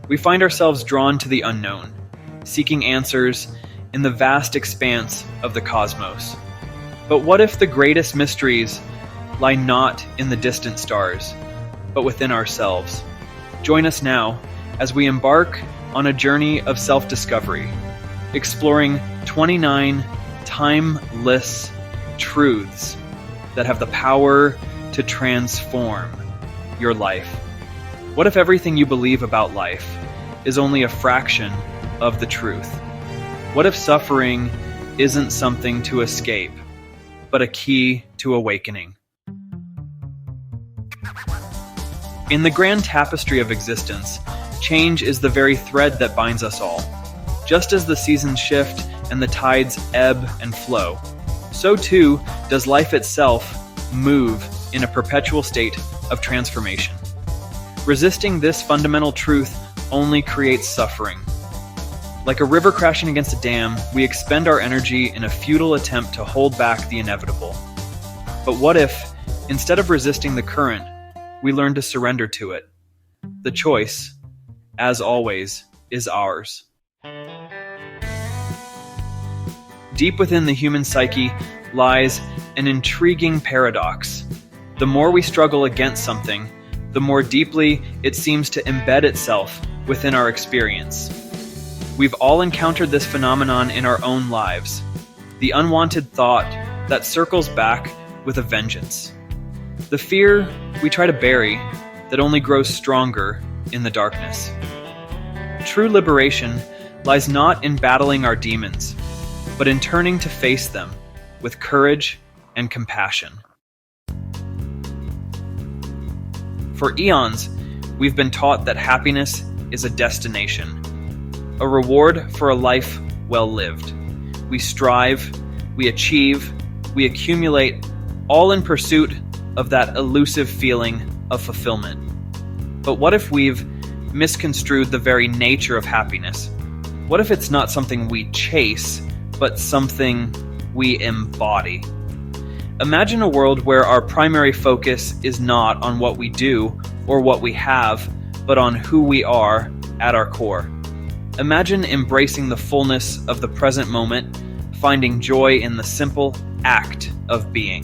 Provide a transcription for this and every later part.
We find ourselves drawn to the unknown, seeking answers in the vast expanse of the cosmos. But what if the greatest mysteries lie not in the distant stars, but within ourselves? Join us now as we embark on a journey of self-discovery, exploring 29 timeless truths that have the power to transform your life. What if everything you believe about life is only a fraction of the truth? What if suffering isn't something to escape, but a key to awakening? In the grand tapestry of existence, change is the very thread that binds us all. Just as the seasons shift and the tides ebb and flow, so too does life itself move in a perpetual state of transformation. Resisting this fundamental truth only creates suffering. Like a river crashing against a dam, we expend our energy in a futile attempt to hold back the inevitable. But what if, instead of resisting the current, we learn to surrender to it? The choice, as always, is ours. Deep within the human psyche lies an intriguing paradox. The more we struggle against something, the more deeply it seems to embed itself within our experience. We've all encountered this phenomenon in our own lives, the unwanted thought that circles back with a vengeance. The fear we try to bury that only grows stronger in the darkness. True liberation lies not in battling our demons, but in turning to face them with courage and compassion. For eons, we've been taught that happiness is a destination, a reward for a life well lived. We strive, we achieve, we accumulate, all in pursuit of that elusive feeling of fulfillment. But what if we've misconstrued the very nature of happiness? What if it's not something we chase, but something we embody? Imagine a world where our primary focus is not on what we do or what we have, but on who we are at our core. Imagine embracing the fullness of the present moment, finding joy in the simple act of being.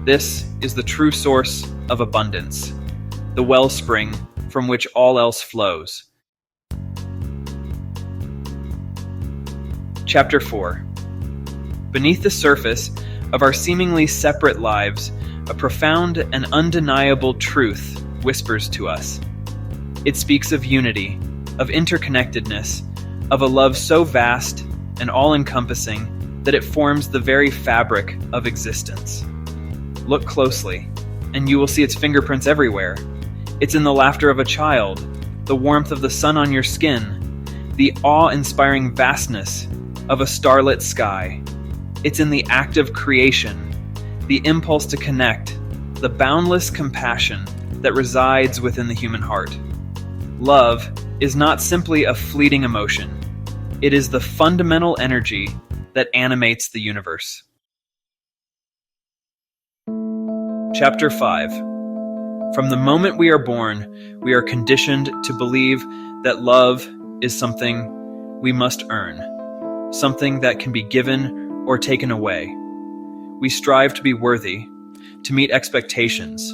This is the true source of abundance, the wellspring from which all else flows. Chapter 4. Beneath the surface of our seemingly separate lives, a profound and undeniable truth whispers to us. It speaks of unity, of interconnectedness, of a love so vast and all-encompassing that it forms the very fabric of existence. Look closely, and you will see its fingerprints everywhere. It's in the laughter of a child, the warmth of the sun on your skin, the awe-inspiring vastness of a starlit sky. It's in the act of creation, the impulse to connect, the boundless compassion that resides within the human heart. Love is not simply a fleeting emotion. It is the fundamental energy that animates the universe. Chapter 5. From the moment we are born, we are conditioned to believe that love is something we must earn, something that can be given or taken away. We strive to be worthy, to meet expectations,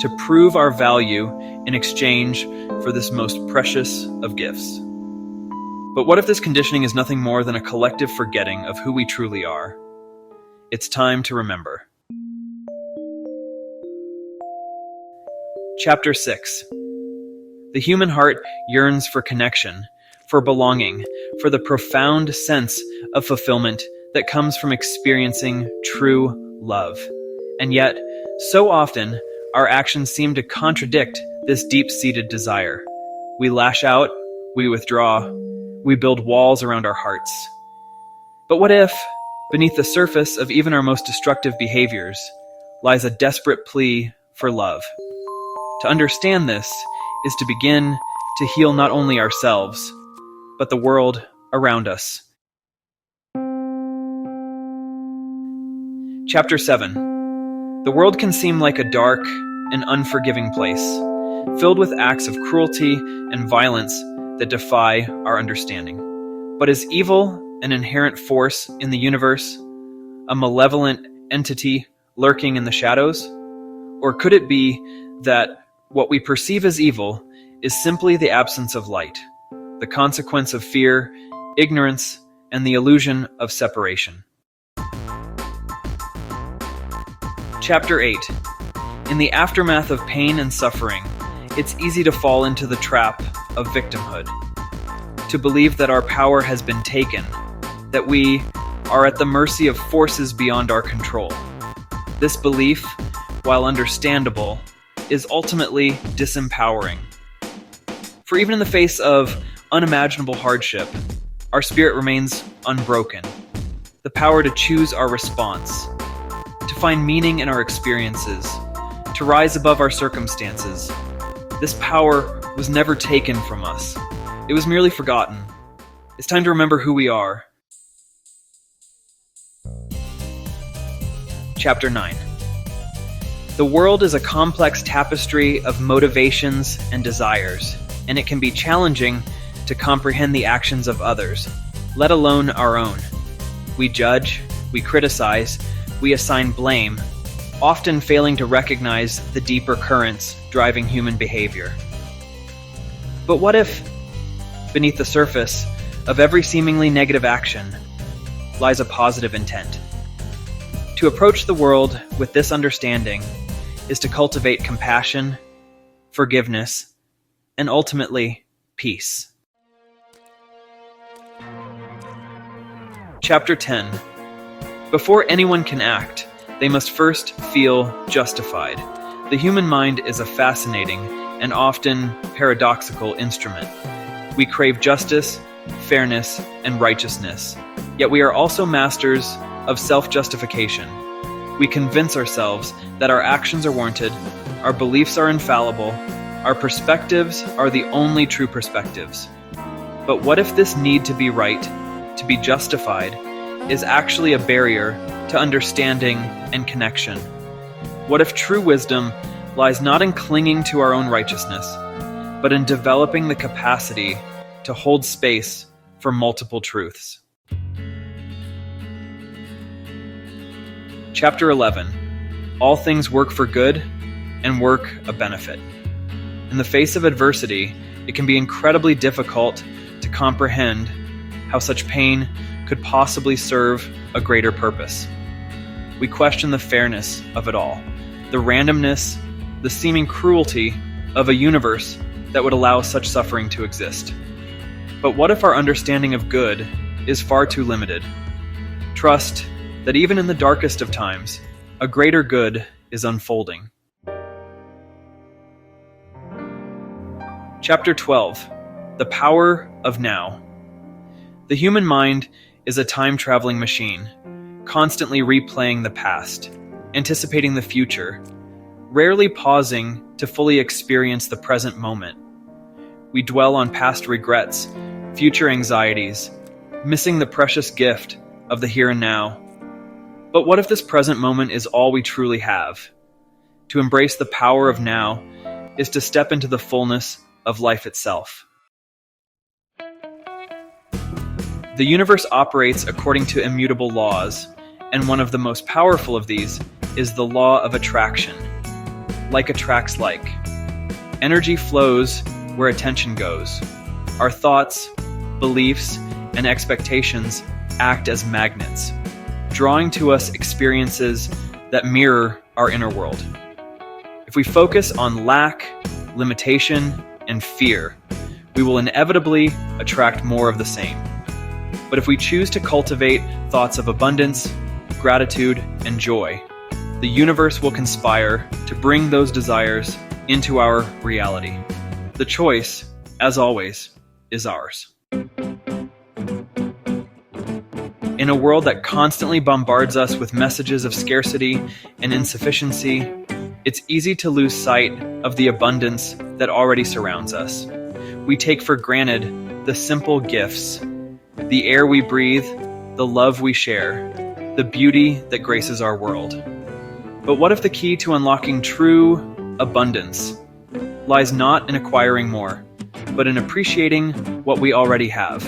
to prove our value in exchange for this most precious of gifts. But what if this conditioning is nothing more than a collective forgetting of who we truly are? It's time to remember. Chapter 6. The human heart yearns for connection, for belonging, for the profound sense of fulfillment that comes from experiencing true love. And yet, so often, our actions seem to contradict this deep-seated desire. We lash out, we withdraw, we build walls around our hearts. But what if, beneath the surface of even our most destructive behaviors, lies a desperate plea for love? To understand this is to begin to heal not only ourselves, but the world around us. Chapter 7. The world can seem like a dark and unforgiving place, filled with acts of cruelty and violence that defy our understanding. But is evil an inherent force in the universe, a malevolent entity lurking in the shadows? Or could it be that what we perceive as evil is simply the absence of light, the consequence of fear, ignorance, and the illusion of separation? Chapter 8. In the aftermath of pain and suffering, it's easy to fall into the trap of victimhood, to believe that our power has been taken, that we are at the mercy of forces beyond our control. This belief, while understandable, is ultimately disempowering. For even in the face of unimaginable hardship, our spirit remains unbroken. The power to choose our response, to find meaning in our experiences, to rise above our circumstances. This power was never taken from us. It was merely forgotten. It's time to remember who we are. Chapter 9. The world is a complex tapestry of motivations and desires, and it can be challenging to comprehend the actions of others, let alone our own. We judge, we criticize, we assign blame, often failing to recognize the deeper currents driving human behavior. But what if, beneath the surface of every seemingly negative action, lies a positive intent? To approach the world with this understanding is to cultivate compassion, forgiveness, and ultimately, peace. Chapter 10. Before anyone can act, they must first feel justified. The human mind is a fascinating and often paradoxical instrument. We crave justice, fairness, and righteousness, yet we are also masters of self-justification. We convince ourselves that our actions are warranted, our beliefs are infallible, our perspectives are the only true perspectives. But what if this need to be right, to be justified, is actually a barrier to understanding and connection? What if true wisdom lies not in clinging to our own righteousness, but in developing the capacity to hold space for multiple truths? Chapter 11. All things work for good and work a benefit. In the face of adversity, it can be incredibly difficult to comprehend how such pain could possibly serve a greater purpose. We question the fairness of it all, the randomness, the seeming cruelty of a universe that would allow such suffering to exist. But what if our understanding of good is far too limited? Trust that even in the darkest of times, a greater good is unfolding. Chapter 12. The Power of Now. The human mind is a time-traveling machine, constantly replaying the past, anticipating the future, rarely pausing to fully experience the present moment. We dwell on past regrets, future anxieties, missing the precious gift of the here and now. But what if this present moment is all we truly have? To embrace the power of now is to step into the fullness of life itself. The universe operates according to immutable laws, and one of the most powerful of these is the law of attraction. Like attracts like. Energy flows where attention goes. Our thoughts, beliefs, and expectations act as magnets, drawing to us experiences that mirror our inner world. If we focus on lack, limitation, and fear, we will inevitably attract more of the same. But if we choose to cultivate thoughts of abundance, gratitude, and joy, the universe will conspire to bring those desires into our reality. The choice, as always, is ours. In a world that constantly bombards us with messages of scarcity and insufficiency, it's easy to lose sight of the abundance that already surrounds us. We take for granted the simple gifts, the air we breathe, the love we share, the beauty that graces our world. But what if the key to unlocking true abundance lies not in acquiring more, but in appreciating what we already have.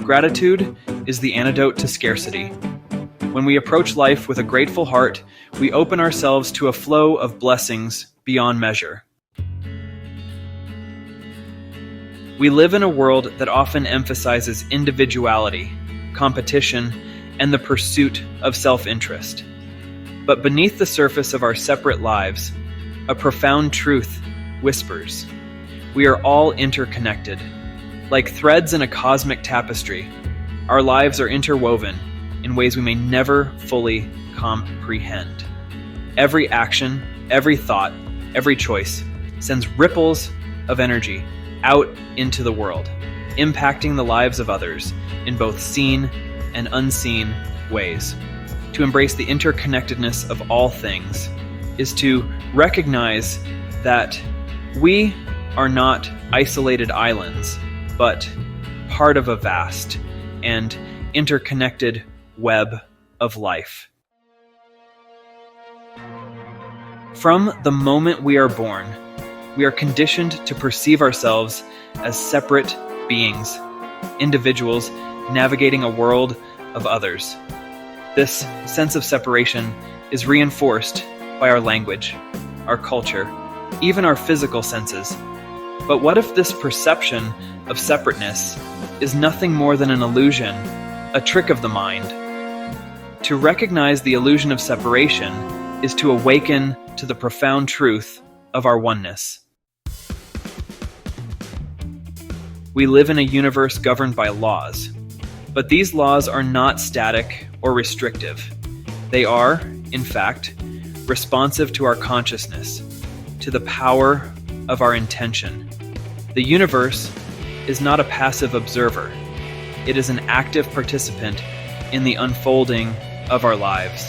Gratitude is the antidote to scarcity. When we approach life with a grateful heart, we open ourselves to a flow of blessings beyond measure. We live in a world that often emphasizes individuality, competition, and the pursuit of self-interest. But beneath the surface of our separate lives, a profound truth whispers. We are all interconnected. Like threads in a cosmic tapestry, our lives are interwoven in ways we may never fully comprehend. Every action, every thought, every choice sends ripples of energy out into the world, impacting the lives of others in both seen and unseen ways. To embrace the interconnectedness of all things is to recognize that we are not isolated islands, but part of a vast and interconnected web of life. From the moment we are born, we are conditioned to perceive ourselves as separate beings, individuals navigating a world of others. This sense of separation is reinforced by our language, our culture, even our physical senses. But what if this perception of separateness is nothing more than an illusion, a trick of the mind? To recognize the illusion of separation is to awaken to the profound truth of our oneness. We live in a universe governed by laws, but these laws are not static or restrictive. They are, in fact, responsive to our consciousness, to the power of our intention. The universe is not a passive observer. It is an active participant in the unfolding of our lives.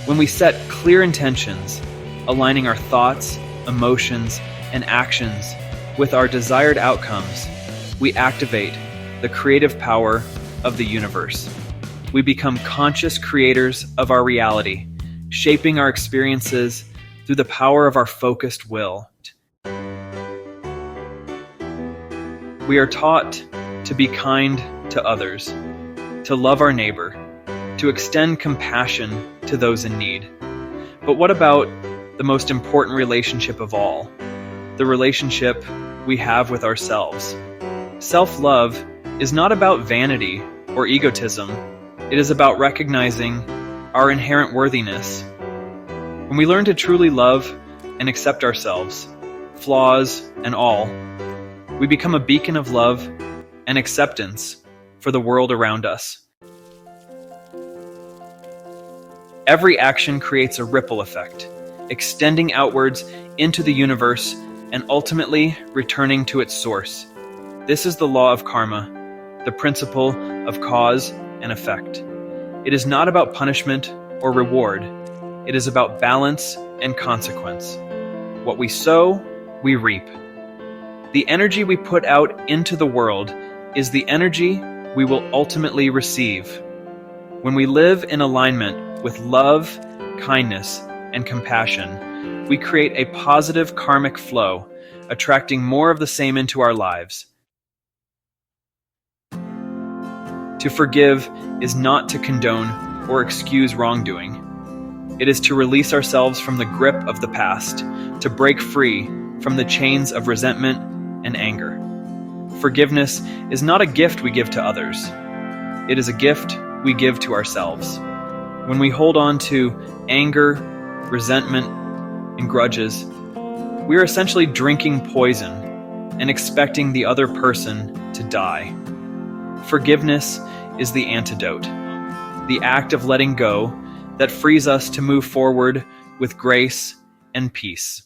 When we set clear intentions, aligning our thoughts, emotions, and actions with our desired outcomes, we activate the creative power of the universe. We become conscious creators of our reality, shaping our experiences through the power of our focused will. We are taught to be kind to others, to love our neighbor, to extend compassion to those in need. But what about the most important relationship of all, the relationship we have with ourselves? Self-love is not about vanity or egotism. It is about recognizing our inherent worthiness. When we learn to truly love and accept ourselves, flaws and all, we become a beacon of love and acceptance for the world around us. Every action creates a ripple effect, extending outwards into the universe and ultimately returning to its source. This is the law of karma, the principle of cause and effect. It is not about punishment or reward. It is about balance and consequence. What we sow, we reap. The energy we put out into the world is the energy we will ultimately receive. When we live in alignment with love, kindness, and compassion, we create a positive karmic flow, attracting more of the same into our lives. To forgive is not to condone or excuse wrongdoing. It is to release ourselves from the grip of the past, to break free from the chains of resentment and anger. Forgiveness is not a gift we give to others. It is a gift we give to ourselves. When we hold on to anger, resentment, and grudges, we are essentially drinking poison and expecting the other person to die. Forgiveness is the antidote, the act of letting go that frees us to move forward with grace and peace.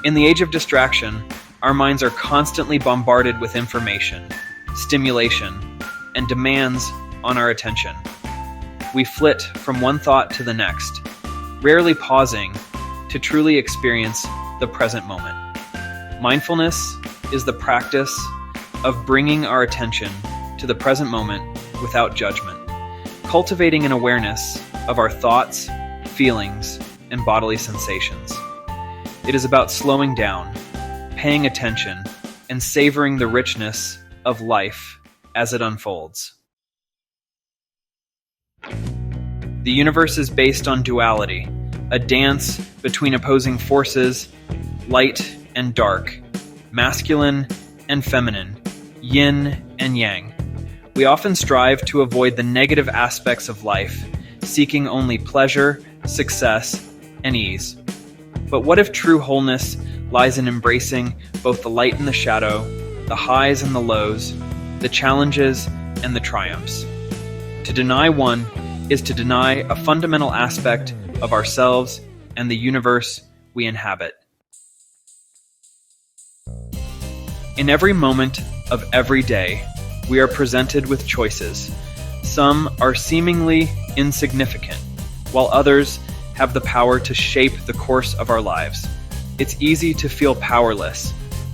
In the age of distraction, our minds are constantly bombarded with information, stimulation, and demands on our attention. We flit from one thought to the next, rarely pausing to truly experience the present moment. Mindfulness is the practice of bringing our attention to the present moment without judgment, cultivating an awareness of our thoughts, feelings, and bodily sensations. It is about slowing down, paying attention, and savoring the richness of life as it unfolds. The universe is based on duality, a dance between opposing forces, light and dark, masculine and feminine, yin and yang. We often strive to avoid the negative aspects of life, seeking only pleasure, success, and ease. But what if true wholeness lies in embracing both the light and the shadow, the highs and the lows, the challenges and the triumphs? To deny one is to deny a fundamental aspect of ourselves and the universe we inhabit. In every moment of every day, we are presented with choices. Some are seemingly insignificant, while others have the power to shape the course of our lives. It's easy to feel powerless,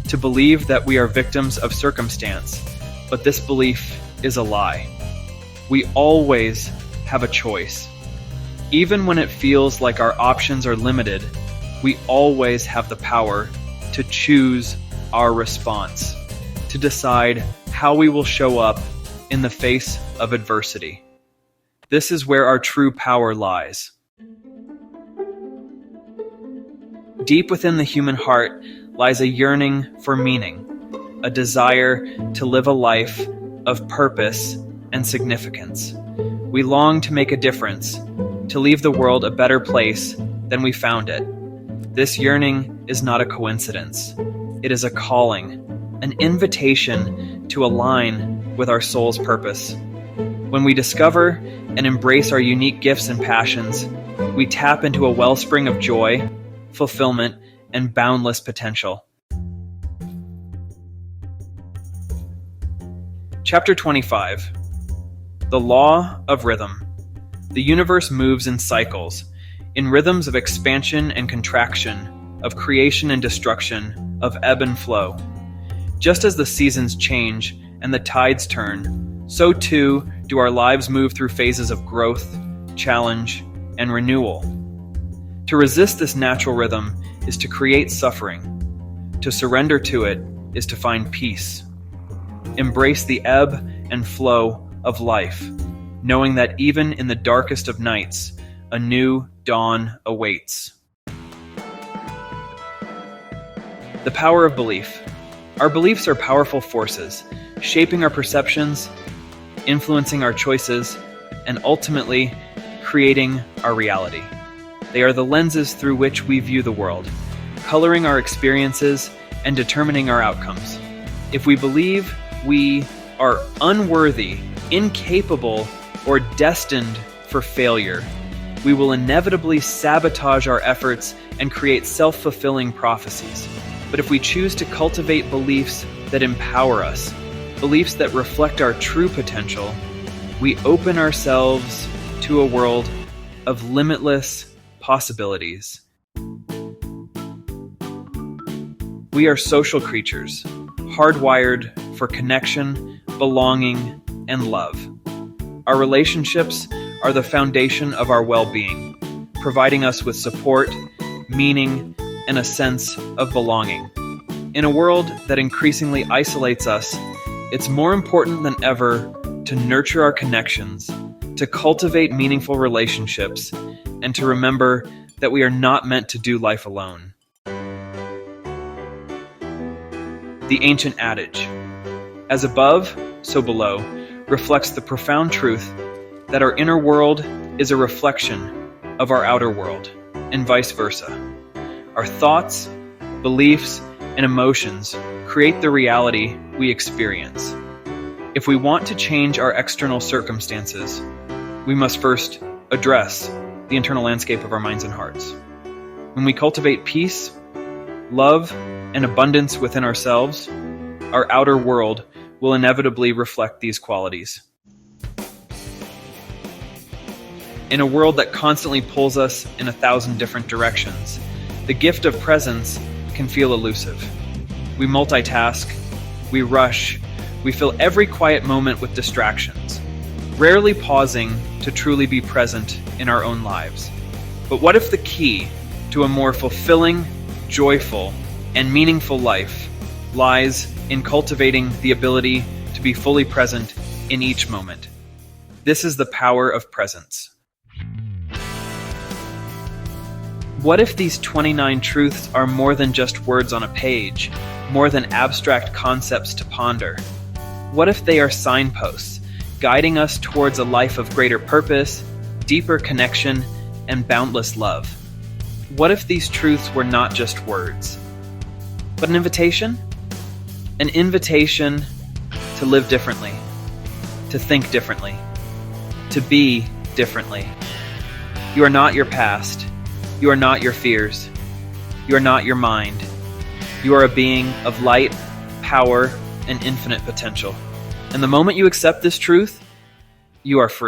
to believe that we are victims of circumstance, but this belief is a lie. We always have a choice. Even when it feels like our options are limited, we always have the power to choose our response, to decide how we will show up in the face of adversity. This is where our true power lies. Deep within the human heart lies a yearning for meaning, a desire to live a life of purpose and significance. We long to make a difference, to leave the world a better place than we found it. This yearning is not a coincidence. It is a calling, an invitation to align with our soul's purpose. When we discover and embrace our unique gifts and passions, we tap into a wellspring of joy, fulfillment, and boundless potential. Chapter 25. The Law of Rhythm. The universe moves in cycles, in rhythms of expansion and contraction, of creation and destruction, of ebb and flow. Just as the seasons change and the tides turn, so too do our lives move through phases of growth, challenge, and renewal. To resist this natural rhythm is to create suffering. To surrender to it is to find peace. Embrace the ebb and flow of life, knowing that even in the darkest of nights, a new dawn awaits. The power of belief. Our beliefs are powerful forces, shaping our perceptions, influencing our choices, and ultimately creating our reality. They are the lenses through which we view the world, coloring our experiences and determining our outcomes. If we believe we are unworthy, incapable, or destined for failure, we will inevitably sabotage our efforts and create self-fulfilling prophecies. But if we choose to cultivate beliefs that empower us, beliefs that reflect our true potential, we open ourselves to a world of limitless possibilities. We are social creatures, hardwired for connection, belonging, and love. Our relationships are the foundation of our well-being, providing us with support, meaning, and a sense of belonging. In a world that increasingly isolates us, it's more important than ever to nurture our connections, to cultivate meaningful relationships, and to remember that we are not meant to do life alone. The ancient adage, "As above, so below," reflects the profound truth that our inner world is a reflection of our outer world, and vice versa. Our thoughts, beliefs, and emotions create the reality we experience. If we want to change our external circumstances, we must first address the internal landscape of our minds and hearts. When we cultivate peace, love, and abundance within ourselves, our outer world will inevitably reflect these qualities. In a world that constantly pulls us in 1,000 different directions, the gift of presence can feel elusive. We multitask, we rush, we fill every quiet moment with distractions, rarely pausing to truly be present in our own lives. But what if the key to a more fulfilling, joyful, and meaningful life lies in cultivating the ability to be fully present in each moment. This is the power of presence. What if these 29 truths are more than just words on a page, more than abstract concepts to ponder? What if they are signposts, guiding us towards a life of greater purpose, deeper connection, and boundless love? What if these truths were not just words, but an invitation? An invitation to live differently, to think differently, to be differently. You are not your past. You are not your fears. You are not your mind. You are a being of light, power, and infinite potential. And the moment you accept this truth, you are free.